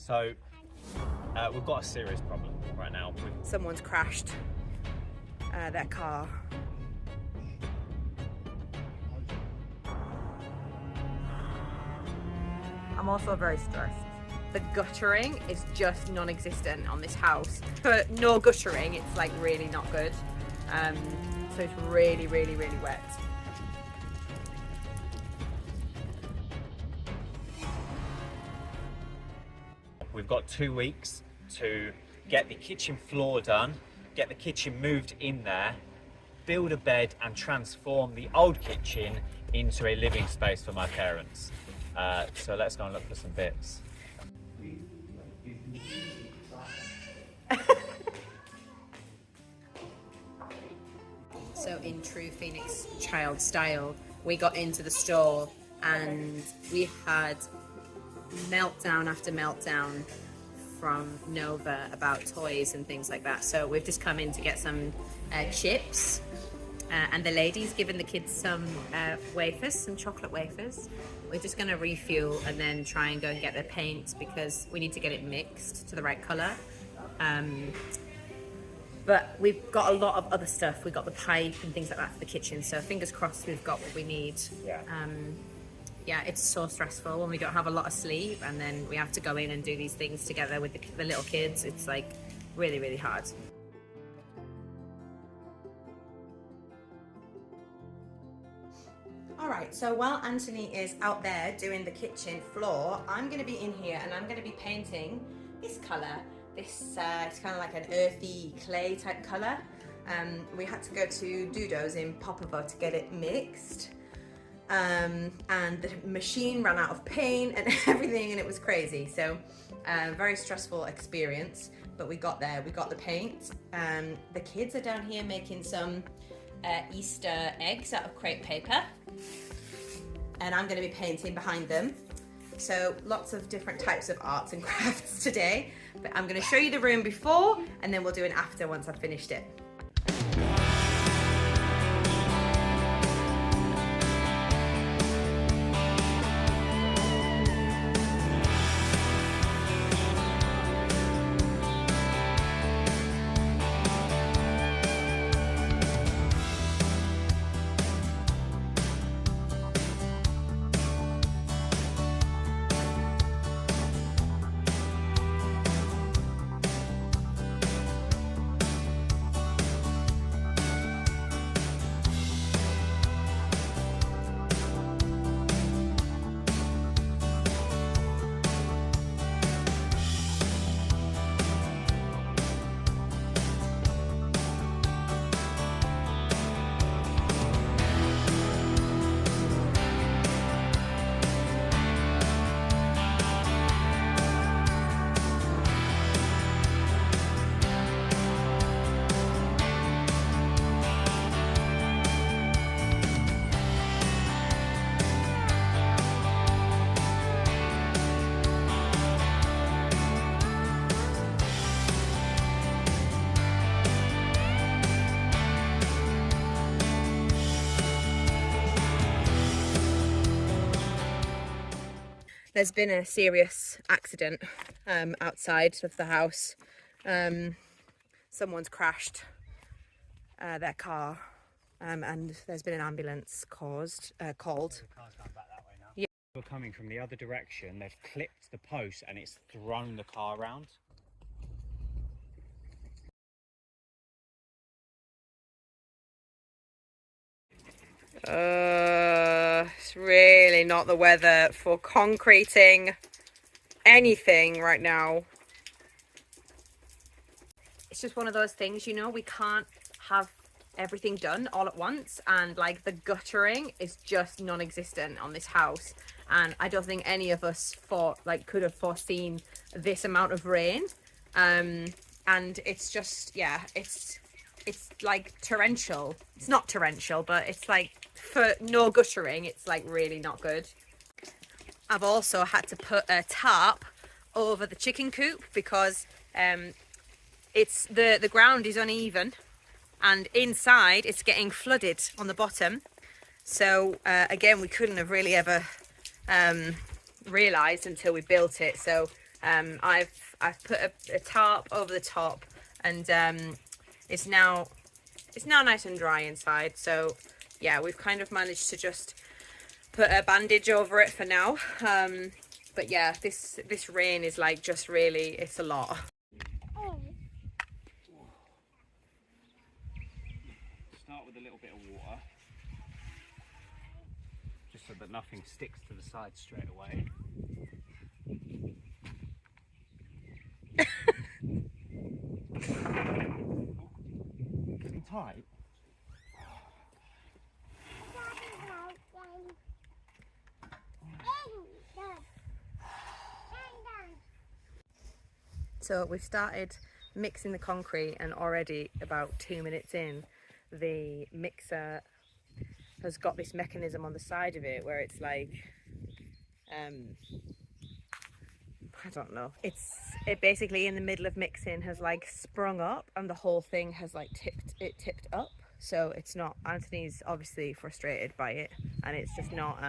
So we've got a serious problem right now. Someone's crashed their car. I'm also very stressed. The guttering is just non-existent on this house. For no guttering, it's like really not good. So it's really, really, really wet. We've got 2 weeks to get the kitchen floor done, get the kitchen moved in there, build a bed and transform the old kitchen into a living space for my parents. So let's go and look for some bits. So in true Phoenix child style, we got into the store and we had meltdown after meltdown from Nova about toys and things like that. So we've just come in to get some chips, and the lady's given the kids some wafers, some chocolate wafers. We're just going to refuel and then try and go and get the paint because we need to get it mixed to the right colour. But we've got a lot of other stuff. We've got the pipe and things like that for the kitchen. So fingers crossed we've got what we need. Yeah, it's so stressful when we don't have a lot of sleep and then we have to go in and do these things together with the little kids. It's like really, really hard. Alright, so while Anthony is out there doing the kitchen floor, I'm going to be in here and I'm going to be painting this colour. This it's kind of like an earthy clay type colour. We had to go to Dudo's in Popovo to get it mixed. And the machine ran out of paint and everything and it was crazy. So very stressful experience, but we got there, we got the paint. The kids are down here making some Easter eggs out of crepe paper and I'm going to be painting behind them. So lots of different types of arts and crafts today, but I'm going to show you the room before and then we'll do an after once I've finished it. There's been a serious accident outside of the house. Someone's crashed their car and there's been an ambulance called. The car's going back that way now. Yeah. We're coming from the other direction. They've clipped the post and it's thrown the car around. It's really not the weather for concreting anything right now. It's just one of those things, you know, we can't have everything done all at once, and like the guttering is just non-existent on this house, and I don't think any of us could have foreseen this amount of rain, and it's just, yeah, it's like torrential. It's not torrential, but it's like, for no guttering, it's like really not good. I've also had to put a tarp over the chicken coop because it's the ground is uneven and inside it's getting flooded on the bottom. So again, we couldn't have really ever realized until we built it. So I've put a tarp over the top, and it's now nice and dry inside. So yeah, we've kind of managed to just put a bandage over it for now. But yeah, this rain is like just really, it's a lot. Start with a little bit of water, just so that nothing sticks to the side straight away. Getting tight. So we've started mixing the concrete, and already about 2 minutes in, the mixer has got this mechanism on the side of it where it's like, I don't know, it basically in the middle of mixing has like sprung up, and the whole thing has like tipped up. So it's not, Anthony's obviously frustrated by it, and it's just not,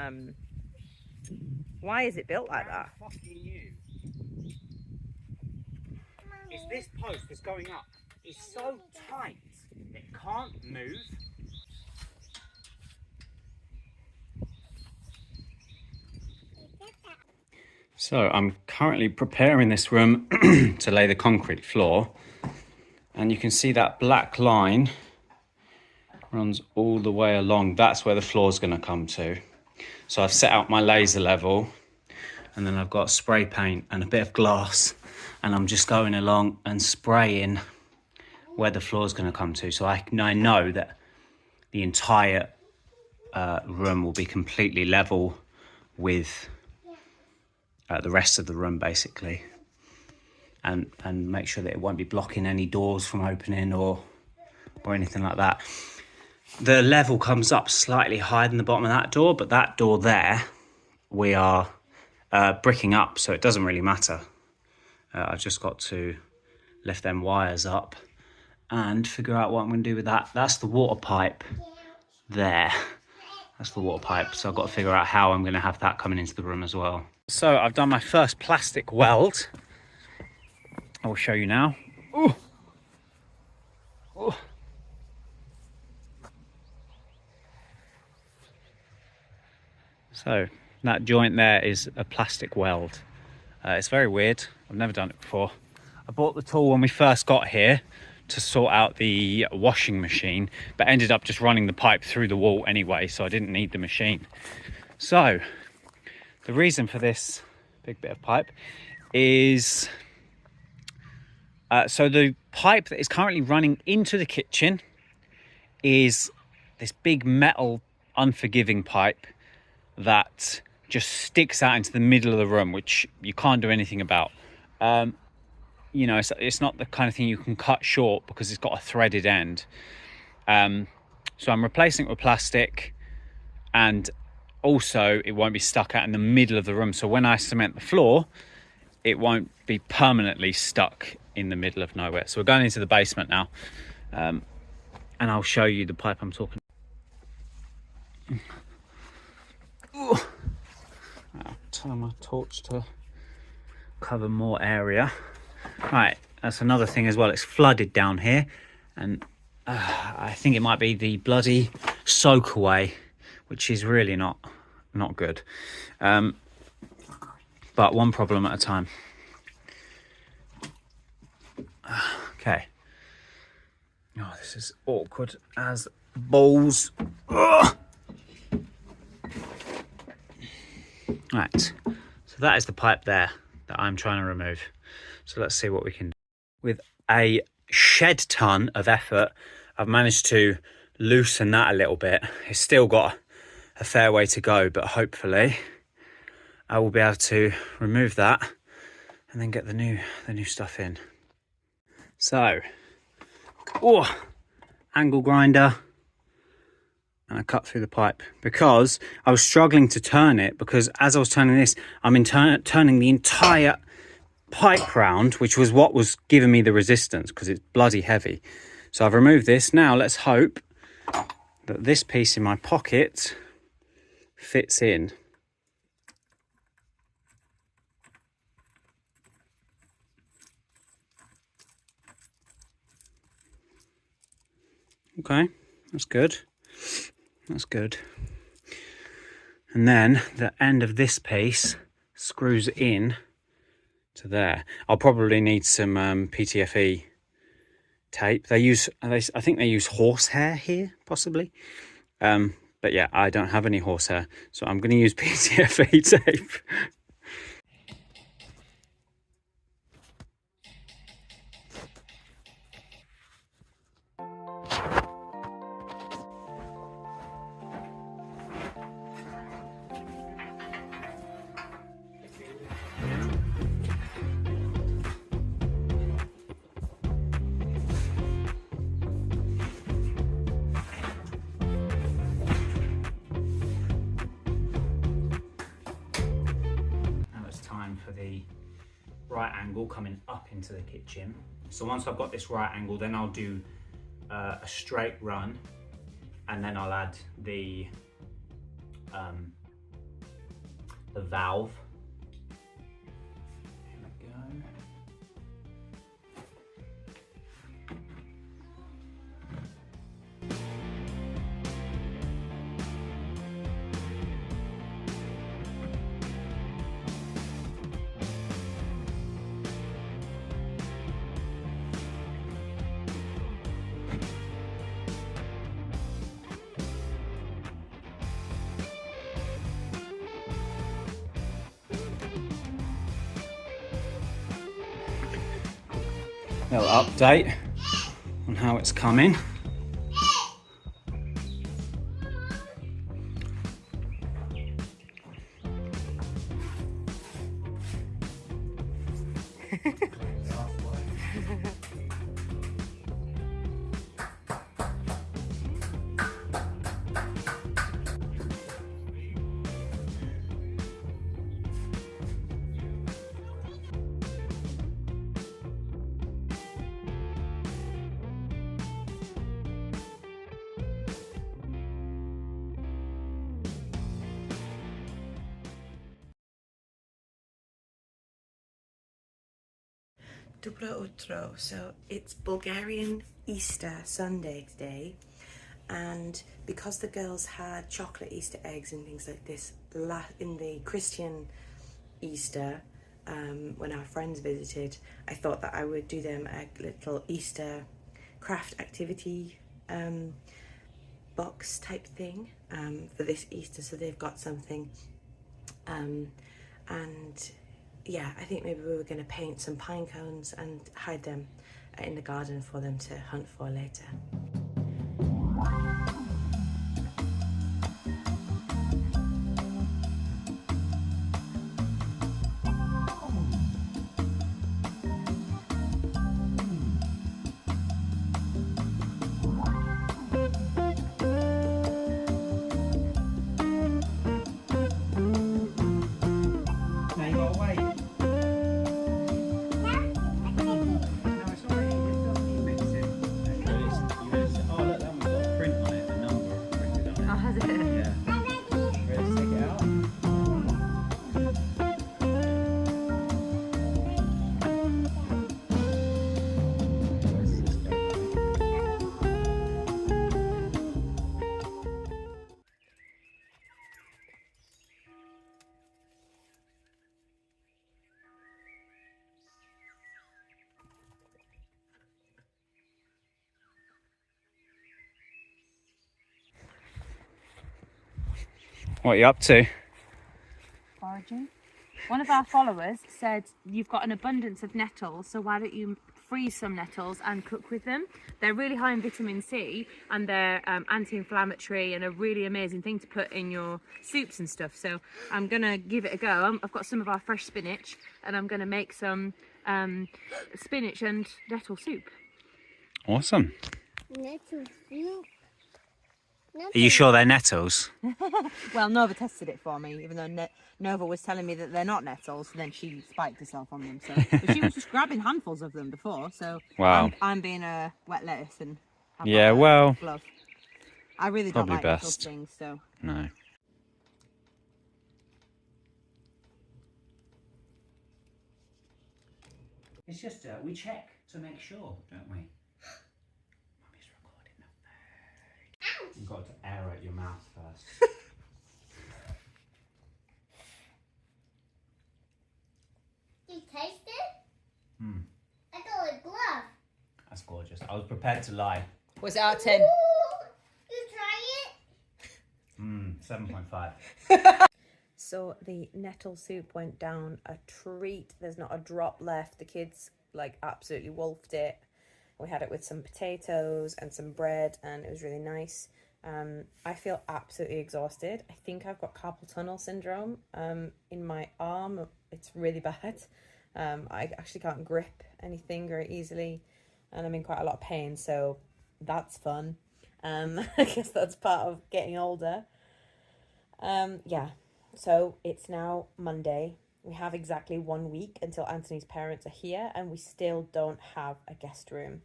why is it built like that? Fucking you. It's this post that's going up. It's so tight, it can't move. So I'm currently preparing this room to lay the concrete floor, and you can see that black line runs all the way along. That's where the floor is going to come to. So I've set out my laser level, and then I've got spray paint and a bit of glass, and I'm just going along and spraying where the floor is going to come to. So I know that the entire room will be completely level with the rest of the room, basically, and make sure that it won't be blocking any doors from opening or anything like that. The level comes up slightly higher than the bottom of that door, but that door there we are bricking up, so it doesn't really matter. I've just got to lift them wires up and figure out what I'm going to do with that. That's the water pipe there. That's the water pipe, so I've got to figure out how I'm going to have that coming into the room as well. So I've done my first plastic weld. I will show you now. Ooh. Ooh. So that joint there is a plastic weld. It's very weird. I've never done it before. I bought the tool when we first got here to sort out the washing machine, but ended up just running the pipe through the wall anyway, so I didn't need the machine. So the reason for this big bit of pipe is, so the pipe that is currently running into the kitchen is this big metal unforgiving pipe that just sticks out into the middle of the room, which you can't do anything about. You know, it's not the kind of thing you can cut short because it's got a threaded end. So I'm replacing it with plastic, and also it won't be stuck out in the middle of the room. So when I cement the floor, it won't be permanently stuck in the middle of nowhere. So we're going into the basement now, and I'll show you the pipe I'm talking about. I'll turn my torch to cover more area. Right, that's another thing as well. It's flooded down here, and I think it might be the bloody soak away, which is really not good. But one problem at a time. Okay. Oh, this is awkward as balls. Ugh. Right, so that is the pipe there that I'm trying to remove. So let's see what we can do. With a shed ton of effort, I've managed to loosen that a little bit. It's still got a fair way to go, but hopefully I will be able to remove that and then get the new stuff in. So, angle grinder, and I cut through the pipe because I was struggling to turn it, because as I was turning this, I'm turning the entire pipe round, which was what was giving me the resistance, because it's bloody heavy. So I've removed this. Now let's hope that this piece in my pocket fits in. Okay, that's good. That's good. And then the end of this piece screws in to there. I'll probably need some PTFE tape. I think they use horsehair here, possibly. But yeah, I don't have any horsehair, so I'm going to use PTFE tape. Now it's time for the right angle coming up into the kitchen. So once I've got this right angle, then I'll do a straight run, and then I'll add the valve. Here we go. Little update on how it's coming. Dobro utro. So it's Bulgarian Easter Sunday today, and because the girls had chocolate Easter eggs and things like this in the Christian Easter, when our friends visited, I thought that I would do them a little Easter craft activity box type thing for this Easter, so they've got something, and yeah, I think maybe we were going to paint some pine cones and hide them in the garden for them to hunt for later. What are you up to? Foraging. One of our followers said you've got an abundance of nettles, so why don't you freeze some nettles and cook with them? They're really high in vitamin C, and they're anti-inflammatory and a really amazing thing to put in your soups and stuff. So I'm gonna give it a go. I've got some of our fresh spinach, and I'm gonna make some spinach and nettle soup. Awesome. Nettle soup. Are you sure they're nettles? Well, Nova tested it for me, even though Nova was telling me that they're not nettles. Then she spiked herself on them. So, but she was just grabbing handfuls of them before. So wow. I'm being a wet lettuce and I've yeah, got a well, glove. I really don't probably like best. nettle things. So No. It's just we check to make sure, don't we? Mummy's recording up there. got to aerate your mouth first. You taste it? Mm, I got a glove. that's gorgeous. I was prepared to lie. Was it out of 10? Ooh, you try it? 7.5. So the nettle soup went down a treat. There's not a drop left. The kids like absolutely wolfed it. We had it with some potatoes and some bread, and it was really nice. I feel absolutely exhausted. I think I've got carpal tunnel syndrome in my arm. It's really bad. I actually can't grip anything very easily, and I'm in quite a lot of pain, so that's fun. I guess that's part of getting older. Yeah, so it's now Monday. We have exactly 1 week until Anthony's parents are here, and we still don't have a guest room.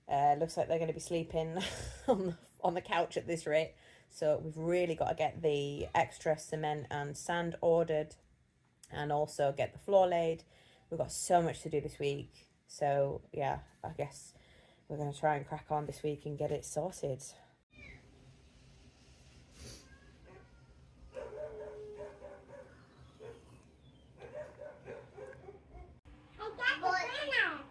Looks like they're going to be sleeping on the couch at this rate. So we've really got to get the extra cement and sand ordered, and also get the floor laid. We've got so much to do this week. So yeah, I guess we're going to try and crack on this week and get it sorted. I got the banana.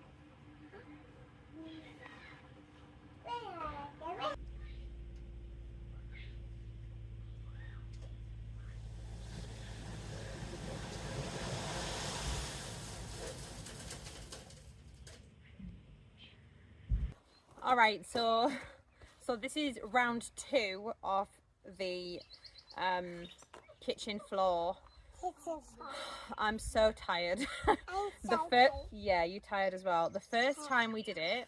All right, so this is round 2 of the kitchen floor. I'm so tired. Yeah, you tired as well. The first time we did it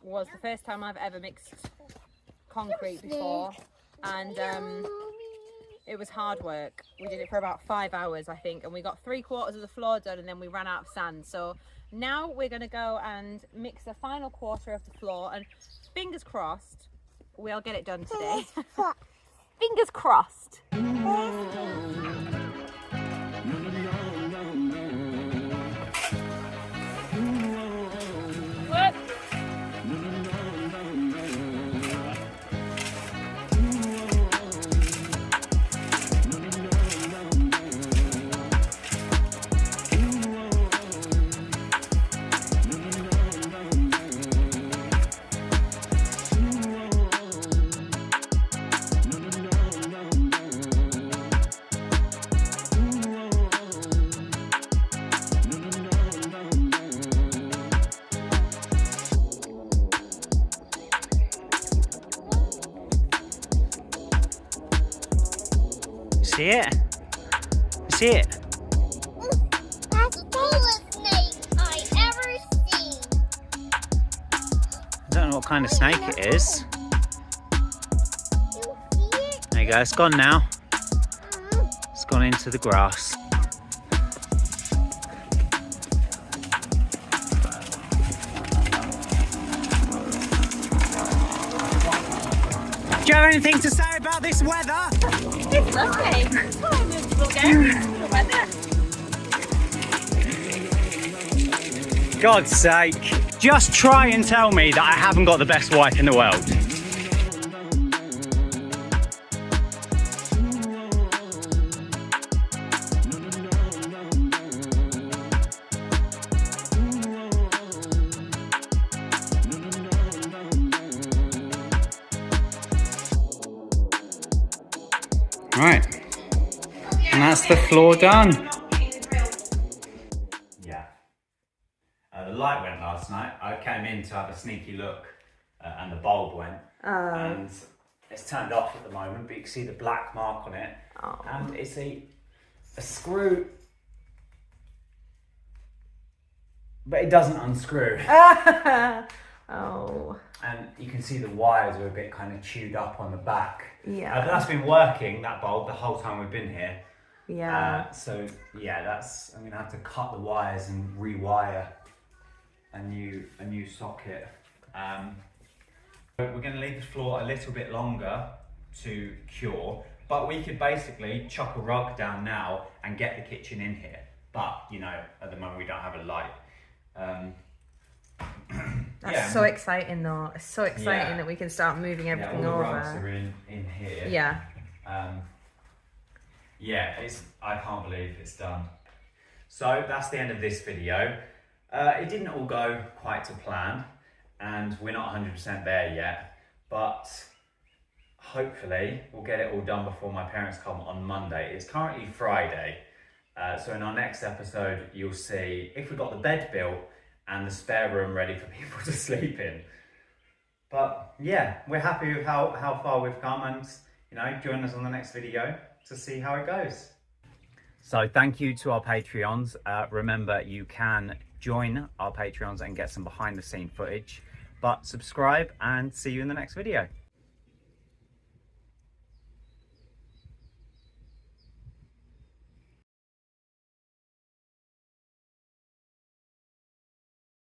was the first time I've ever mixed concrete before, and it was hard work. We did it for about 5 hours, I think, and we got 3/4 of the floor done, and then we ran out of sand. So now we're going to go and mix the final quarter of the floor, and fingers crossed we'll get it done today. Fingers crossed. See it? See it? That's the coolest snake I ever seen. I don't know what kind of snake it is. You see it? There you go, it's gone now. It's gone into the grass. Do you have anything to say about this weather? It's lovely. Oh, I moved to Bulgaria. The weather. God's sake. Just try and tell me that I haven't got the best wife in the world. Right, and that's the floor done. Yeah. The light went last night. I came in to have a sneaky look and the bulb went. And it's turned off at the moment, but you can see the black mark on it. And it's a screw, but it doesn't unscrew. Oh. And you can see the wires are a bit kind of chewed up on the back. Yeah. But that's been working, that bulb, the whole time we've been here. Yeah. So yeah, I'm gonna have to cut the wires and rewire a new socket. We're gonna leave the floor a little bit longer to cure, but we could basically chuck a rug down now and get the kitchen in here. But you know, at the moment we don't have a light. That's so exciting though. It's so exciting that we can start moving everything all the over. rugs are in here. Yeah. Yeah, I can't believe it's done. So that's the end of this video. It didn't all go quite to plan, and we're not 100% there yet, but hopefully we'll get it all done before my parents come on Monday. It's currently Friday, so in our next episode you'll see if we got the bed built and the spare room ready for people to sleep in. But yeah, we're happy with how far we've come, and you know, join us on the next video to see how it goes. So thank you to our Patreons. Remember, you can join our Patreons and get some behind the scene footage, but subscribe and see you in the next video.